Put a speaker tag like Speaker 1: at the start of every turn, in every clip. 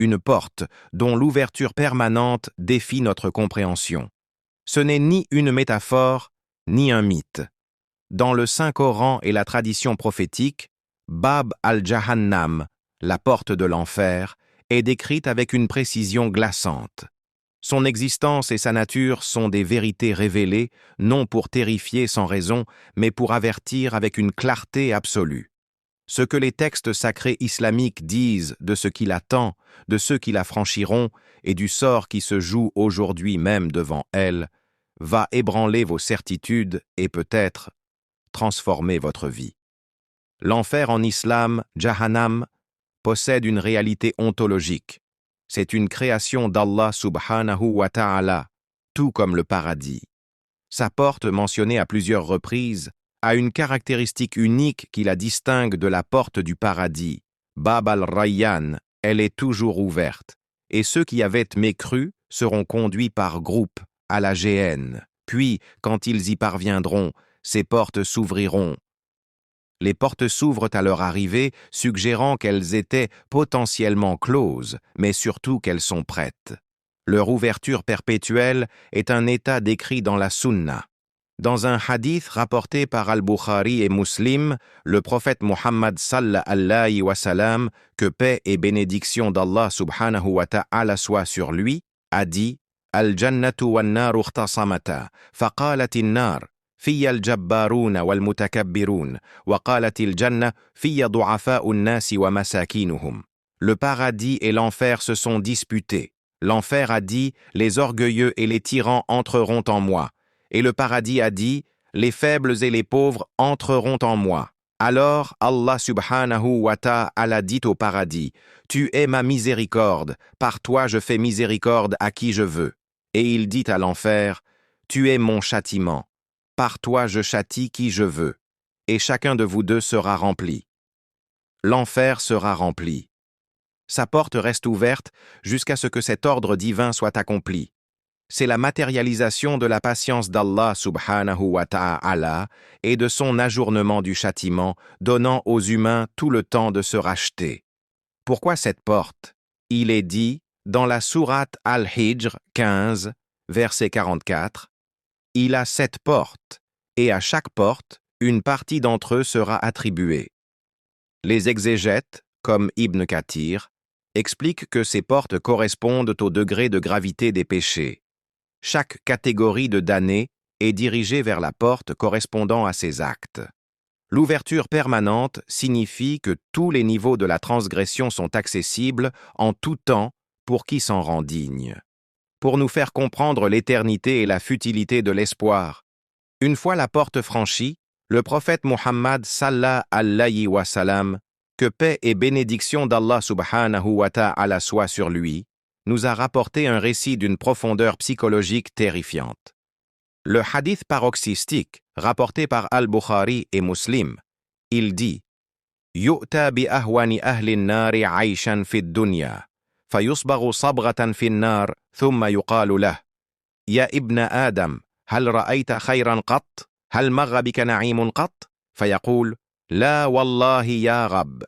Speaker 1: une porte dont l'ouverture permanente défie notre compréhension. Ce n'est ni une métaphore, ni un mythe. Dans le Saint-Coran et la tradition prophétique, Bab al-Jahannam, la porte de l'enfer, est décrite avec une précision glaçante. Son existence et sa nature sont des vérités révélées, non pour terrifier sans raison, mais pour avertir avec une clarté absolue. Ce que les textes sacrés islamiques disent de ce qui l'attend, de ceux qui la franchiront et du sort qui se joue aujourd'hui même devant elle, va ébranler vos certitudes et peut-être transformer votre vie. L'enfer en islam, Jahannam, possède une réalité ontologique. C'est une création d'Allah subhanahu wa ta'ala, tout comme le paradis. Sa porte, mentionnée à plusieurs reprises, a une caractéristique unique qui la distingue de la porte du paradis. Bab al-Rayyan, elle est toujours ouverte, et ceux qui avaient mécru seront conduits par groupe à la géhenne. Puis, quand ils y parviendront, ces portes s'ouvriront. Les portes s'ouvrent à leur arrivée, suggérant qu'elles étaient potentiellement closes, mais surtout qu'elles sont prêtes. Leur ouverture perpétuelle est un état décrit dans la Sunna. Dans un hadith rapporté par Al-Bukhari et Muslim, le prophète Muhammad sallallahu wa sallam, que paix et bénédiction d'Allah subhanahu wa ta'ala soient sur lui, a dit « Al-jannatu wan-naru ikhtasamata, faqalat in-nar, فيا الجبارون والمتكبرون وقالت الجنة فيا ضعفاء الناس ومساكينهم. Le paradis et l'enfer se sont disputés. L'enfer a dit « Les orgueilleux et les tyrans entreront en moi ». Et le paradis a dit « Les faibles et les pauvres entreront en moi ». Alors Allah subhanahu wa ta'ala dit au paradis « Tu es ma miséricorde, par toi je fais miséricorde à qui je veux ». Et il dit à l'enfer « Tu es mon châtiment. Par toi je châtie qui je veux, et chacun de vous deux sera rempli. L'enfer sera rempli. Sa porte reste ouverte jusqu'à ce que cet ordre divin soit accompli. C'est la matérialisation de la patience d'Allah subhanahu wa ta'ala et de son ajournement du châtiment, donnant aux humains tout le temps de se racheter. Pourquoi cette porte? Il est dit, dans la sourate Al-Hijr 15, verset 44, il a 7 portes, et à chaque porte, une partie d'entre eux sera attribuée. Les exégètes, comme Ibn Kathir, expliquent que ces portes correspondent au degré de gravité des péchés. Chaque catégorie de damnés est dirigée vers la porte correspondant à ses actes. L'ouverture permanente signifie que tous les niveaux de la transgression sont accessibles en tout temps pour qui s'en rend digne. Pour nous faire comprendre l'éternité et la futilité de l'espoir. Une fois la porte franchie, le prophète Muhammad sallallahu wa sallam, que paix et bénédiction d'Allah subhanahu wa ta'ala soient sur lui, nous a rapporté un récit d'une profondeur psychologique terrifiante. Le hadith paroxystique, rapporté par Al-Bukhari et Muslim, il dit « Yu'ta bi ahwani ahli an-nari 'ayshan fi ad-dunya ». فيصبغ صبغة في النار ثم يقال له يا ابن آدم هل رأيت خيرا قط؟ هل مر بك نعيم قط؟ فيقول لا والله يا رب.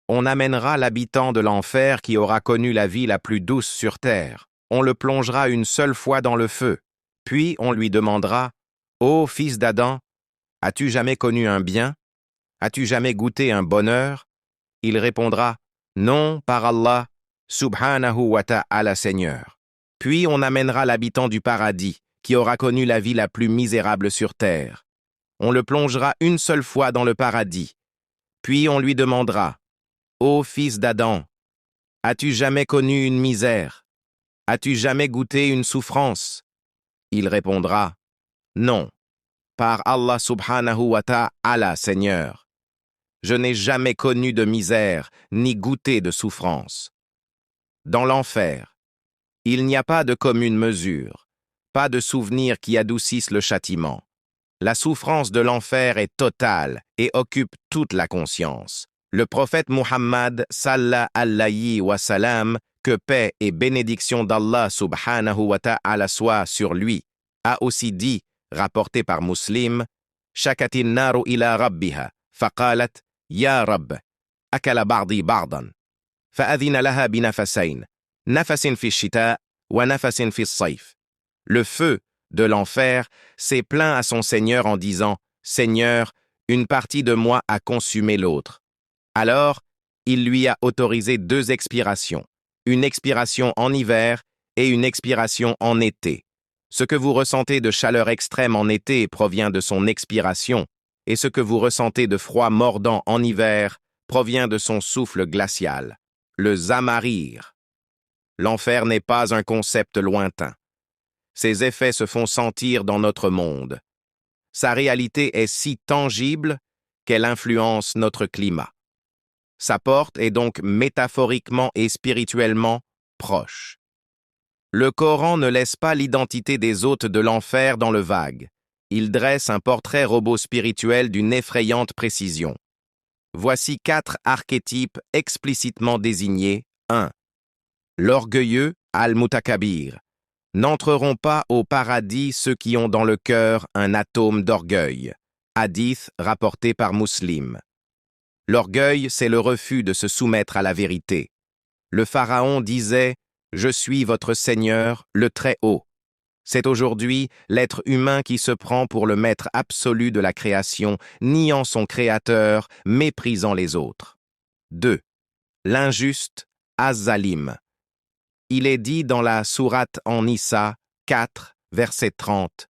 Speaker 1: On amènera l'habitant de l'enfer qui aura connu la vie la plus douce sur terre. On le plongera une seule fois dans le feu. Puis on lui demandera « Ô fils d'Adam, as-tu jamais connu un bien? As-tu jamais goûté un bonheur ?» Il répondra « Non, par Allah, subhanahu wa ta'ala Seigneur. » Puis on amènera l'habitant du paradis, qui aura connu la vie la plus misérable sur terre. On le plongera une seule fois dans le paradis. Puis on lui demandera « Ô fils d'Adam, as-tu jamais connu une misère? As-tu jamais goûté une souffrance? » Il répondra « Non, par Allah subhanahu wa ta'ala Seigneur. Je n'ai jamais connu de misère, ni goûté de souffrance. » Dans l'enfer, il n'y a pas de commune mesure, pas de souvenirs qui adoucissent le châtiment. La souffrance de l'enfer est totale et occupe toute la conscience. Le prophète Muhammad sallallahu wa sallam, que paix et bénédiction d'Allah subhanahu wa ta'ala soient sur lui, a aussi dit, rapporté par Muslim, « Shakatin naru ila rabbiha, faqalat, ya Rabb, akala ba'di ba'dan. » فأذن لها بنفسين نفس في الشتاء ونفس في الصيف. Le feu de l'enfer s'est plaint à son Seigneur en disant « Seigneur, une partie de moi a consumé l'autre. » Alors, il lui a autorisé 2 expirations, une expiration en hiver et une expiration en été. Ce que vous ressentez de chaleur extrême en été provient de son expiration, et ce que vous ressentez de froid mordant en hiver provient de son souffle glacial, le zamarir. L'enfer n'est pas un concept lointain. Ses effets se font sentir dans notre monde. Sa réalité est si tangible qu'elle influence notre climat. Sa porte est donc métaphoriquement et spirituellement proche. Le Coran ne laisse pas l'identité des hôtes de l'enfer dans le vague. Il dresse un portrait robot spirituel d'une effrayante précision. Voici 4 archétypes explicitement désignés. 1. L'orgueilleux al-mutakabir. N'entreront pas au paradis ceux qui ont dans le cœur un atome d'orgueil. Hadith rapporté par Muslim. L'orgueil, c'est le refus de se soumettre à la vérité. Le pharaon disait « Je suis votre Seigneur, le Très-Haut ». C'est aujourd'hui l'être humain qui se prend pour le maître absolu de la création, niant son créateur, méprisant les autres. 2. L'injuste az-zalim. Il est dit dans la sourate en Nisa 4, verset 30.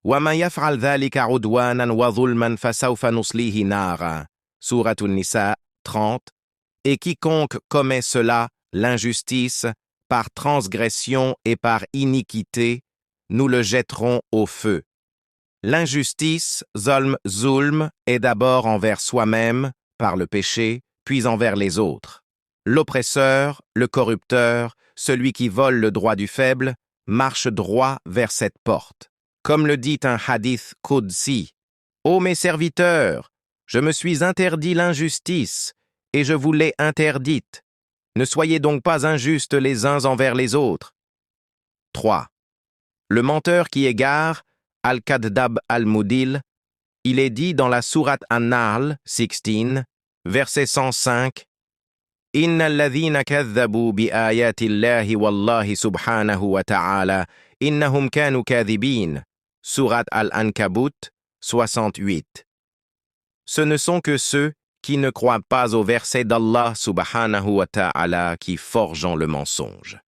Speaker 1: وَمَا يَفْعَلْ ذَلِكَ عُدْوَانًا وَظُلْمًا فَسَوْفَ نُصْلِيهِ نَارًا. Sourate Nisa 30. Et quiconque commet cela, l'injustice, par transgression et par iniquité, nous le jetterons au feu. L'injustice, zulm, est d'abord envers soi-même, par le péché, puis envers les autres. L'oppresseur, le corrupteur, celui qui vole le droit du faible, marche droit vers cette porte. Comme le dit un hadith qudsi, « Ô mes serviteurs, je me suis interdit l'injustice, et je vous l'ai interdite. Ne soyez donc pas injustes les uns envers les autres. » 3. Le menteur qui égare, Al-Kadhdab al-Mudil, il est dit dans la sourate An-Nahl 16, verset 105, « Inna alladhina kadhabu bi ayati Allahi wallahi subhanahu wa ta'ala, innahum kanu kadhibin. » Sourate Al-Ankabut 68. Ce ne sont que ceux qui ne croient pas au verset d'Allah subhanahu wa ta'ala qui forgeant le mensonge.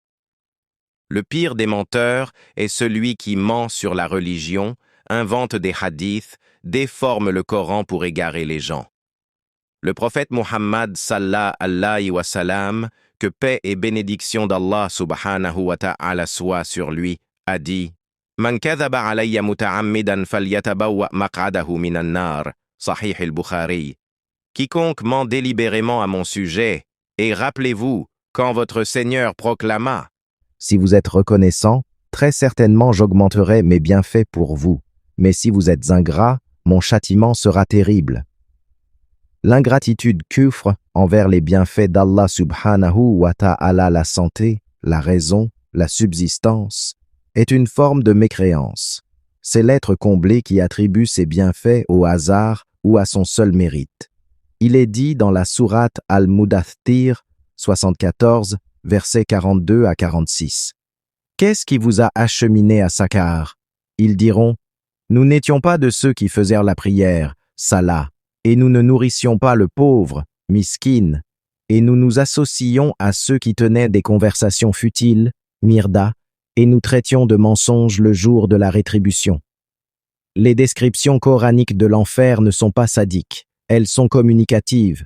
Speaker 1: Le pire des menteurs est celui qui ment sur la religion, invente des hadiths, déforme le Coran pour égarer les gens. Le prophète Muhammad sallallahu alayhi wa sallam, que paix et bénédiction d'Allah subhanahu wa ta'ala soient sur lui, a dit « Man kadhaba alayya muta'ammidan falyatabawwa maq'adahu minan nar » Sahih al-Bukhari. Quiconque ment délibérément à mon sujet, et rappelez-vous, quand votre Seigneur proclama « Si vous êtes reconnaissant, très certainement j'augmenterai mes bienfaits pour vous, mais si vous êtes ingrat, mon châtiment sera terrible. » L'ingratitude kufr envers les bienfaits d'Allah subhanahu wa ta'ala, la santé, la raison, la subsistance, est une forme de mécréance. C'est l'être comblé qui attribue ses bienfaits au hasard ou à son seul mérite. Il est dit dans la sourate Al-Mudaththir 74, versets 42 à 46. Qu'est-ce qui vous a acheminé à Sakar? Ils diront, nous n'étions pas de ceux qui faisèrent la prière, salah, et nous ne nourrissions pas le pauvre, miskin, et nous nous associons à ceux qui tenaient des conversations futiles, mirda, et nous traitions de mensonges le jour de la rétribution. Les descriptions coraniques de l'enfer ne sont pas sadiques, elles sont communicatives.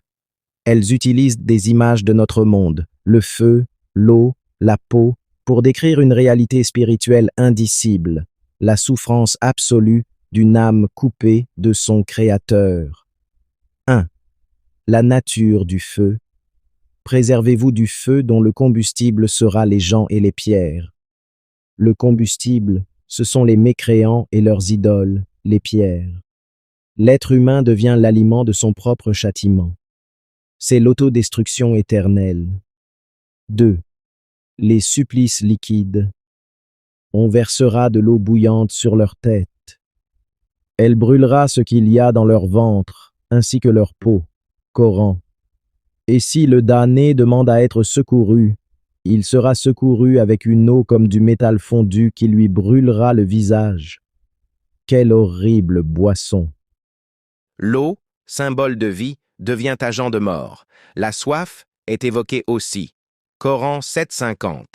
Speaker 1: Elles utilisent des images de notre monde, le feu, l'eau, la peau, pour décrire une réalité spirituelle indicible, la souffrance absolue d'une âme coupée de son Créateur. 1. La nature du feu. Préservez-vous du feu dont le combustible sera les gens et les pierres. Le combustible, ce sont les mécréants et leurs idoles, les pierres. L'être humain devient l'aliment de son propre châtiment. C'est l'autodestruction éternelle. 2. Les supplices liquides. On versera de l'eau bouillante sur leur tête. Elle brûlera ce qu'il y a dans leur ventre, ainsi que leur peau. Coran.
Speaker 2: Et si le damné demande à être secouru, il sera secouru avec une eau comme du métal fondu qui lui brûlera le visage. Quelle horrible boisson!
Speaker 1: L'eau, symbole de vie, devient agent de mort. La soif est évoquée aussi. Coran 7,50.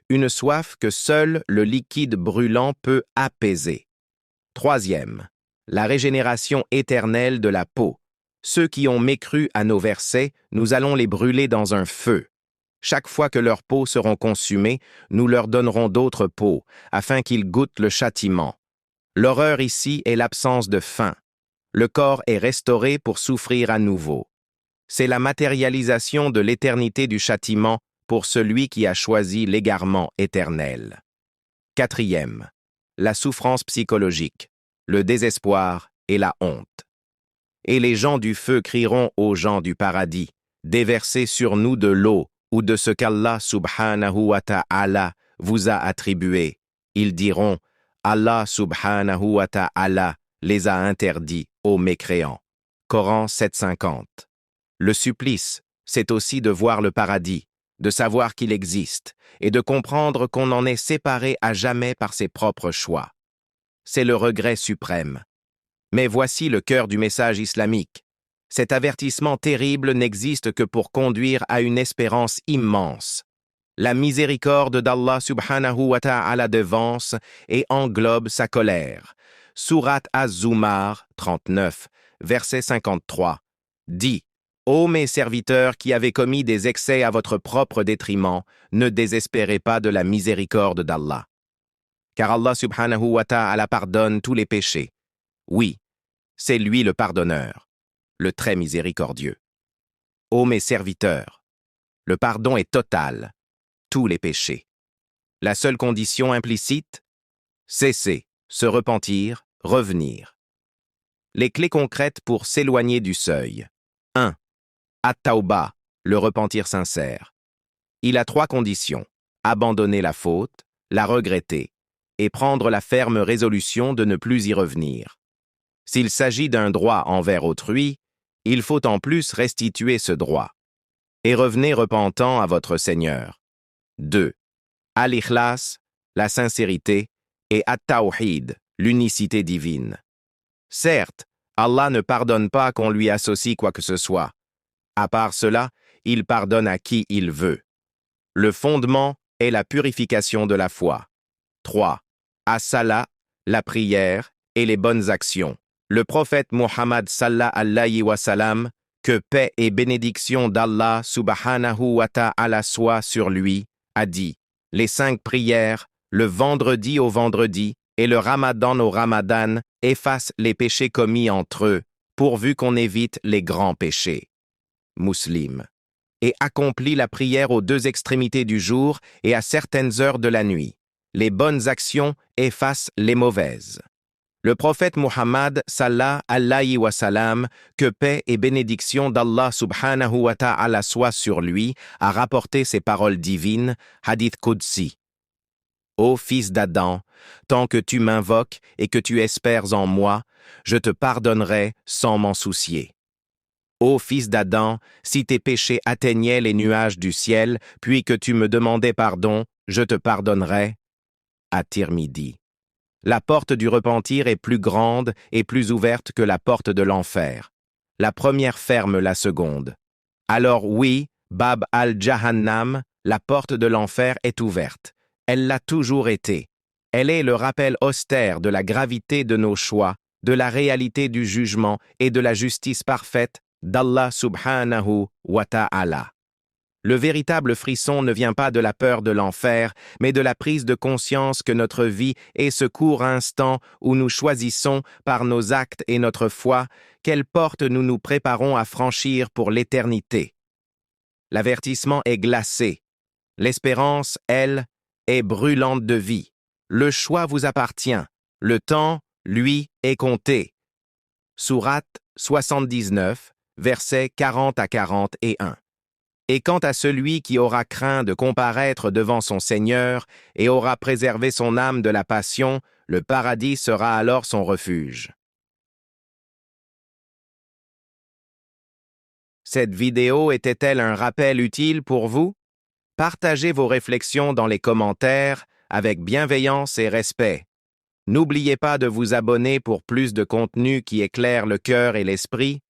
Speaker 1: Une soif que seul le liquide brûlant peut apaiser. Troisième, la régénération éternelle de la peau. Ceux qui ont mécru à nos versets, nous allons les brûler dans un feu. Chaque fois que leurs peaux seront consumées, nous leur donnerons d'autres peaux, afin qu'ils goûtent le châtiment. L'horreur ici est l'absence de faim. Le corps est restauré pour souffrir à nouveau. C'est la matérialisation de l'éternité du châtiment pour celui qui a choisi l'égarement éternel. Quatrième, la souffrance psychologique, le désespoir et la honte. Et les gens du feu crieront aux gens du paradis, déversez sur nous de l'eau ou de ce qu'Allah subhanahu wa ta'ala vous a attribué. Ils diront, Allah subhanahu wa ta'ala les a interdits aux mécréants. Coran 7,50. Le supplice, c'est aussi de voir le paradis, de savoir qu'il existe et de comprendre qu'on en est séparé à jamais par ses propres choix. C'est le regret suprême. Mais voici le cœur du message islamique. Cet avertissement terrible n'existe que pour conduire à une espérance immense. La miséricorde d'Allah subhanahu wa ta'ala devance et englobe sa colère. Surat Az-Zumar 39, verset 53, dit « Ô mes serviteurs qui avez commis des excès à votre propre détriment, ne désespérez pas de la miséricorde d'Allah. Car Allah subhanahu wa ta'ala pardonne tous les péchés. Oui, c'est lui le pardonneur, le très miséricordieux. Ô mes serviteurs, le pardon est total, tous les péchés. La seule condition implicite, cesser, se repentir, revenir. Les clés concrètes pour s'éloigner du seuil. 1. At-Tawbah, le repentir sincère. Il a 3 conditions. Abandonner la faute, la regretter, et prendre la ferme résolution de ne plus y revenir. S'il s'agit d'un droit envers autrui, il faut en plus restituer ce droit. Et revenez repentant à votre Seigneur. 2. Al-Ikhlas, la sincérité, et At-Tawhid, l'unicité divine. Certes, Allah ne pardonne pas qu'on lui associe quoi que ce soit. À part cela, il pardonne à qui il veut. Le fondement est la purification de la foi. 3. As-Salah, la prière et les bonnes actions. Le prophète Muhammad sallallahu alayhi wa sallam, que paix et bénédiction d'Allah subhanahu wa ta'ala soient sur lui, a dit, les 5 prières, le vendredi au vendredi et le ramadan au ramadan effacent les péchés commis entre eux, pourvu qu'on évite les grands péchés. Muslim. Et accomplit la prière aux 2 extrémités du jour et à certaines heures de la nuit. Les bonnes actions effacent les mauvaises. Le prophète Muhammad sallallahu alayhi wa sallam, que paix et bénédiction d'Allah subhanahu wa ta'ala soient sur lui, a rapporté ces paroles divines, hadith Qudsi. Ô fils d'Adam, tant que tu m'invoques et que tu espères en moi, je te pardonnerai sans m'en soucier. Ô fils d'Adam, si tes péchés atteignaient les nuages du ciel, puis que tu me demandais pardon, je te pardonnerai. At-Tirmidhi. La porte du repentir est plus grande et plus ouverte que la porte de l'enfer. La première ferme la seconde. Alors oui, Bab al-Jahannam, la porte de l'enfer est ouverte. Elle l'a toujours été. Elle est le rappel austère de la gravité de nos choix, de la réalité du jugement et de la justice parfaite d'Allah subhanahu wa ta'ala. Le véritable frisson ne vient pas de la peur de l'enfer, mais de la prise de conscience que notre vie est ce court instant où nous choisissons, par nos actes et notre foi, quelle porte nous nous préparons à franchir pour l'éternité. L'avertissement est glacé. L'espérance, elle, est brûlante de vie. Le choix vous appartient. Le temps, lui, est compté. Sourate 79, versets 40 à 41. Et quant à celui qui aura craint de comparaître devant son Seigneur et aura préservé son âme de la passion, le paradis sera alors son refuge. Cette vidéo était-elle un rappel utile pour vous? Partagez vos réflexions dans les commentaires avec bienveillance et respect. N'oubliez pas de vous abonner pour plus de contenu qui éclaire le cœur et l'esprit.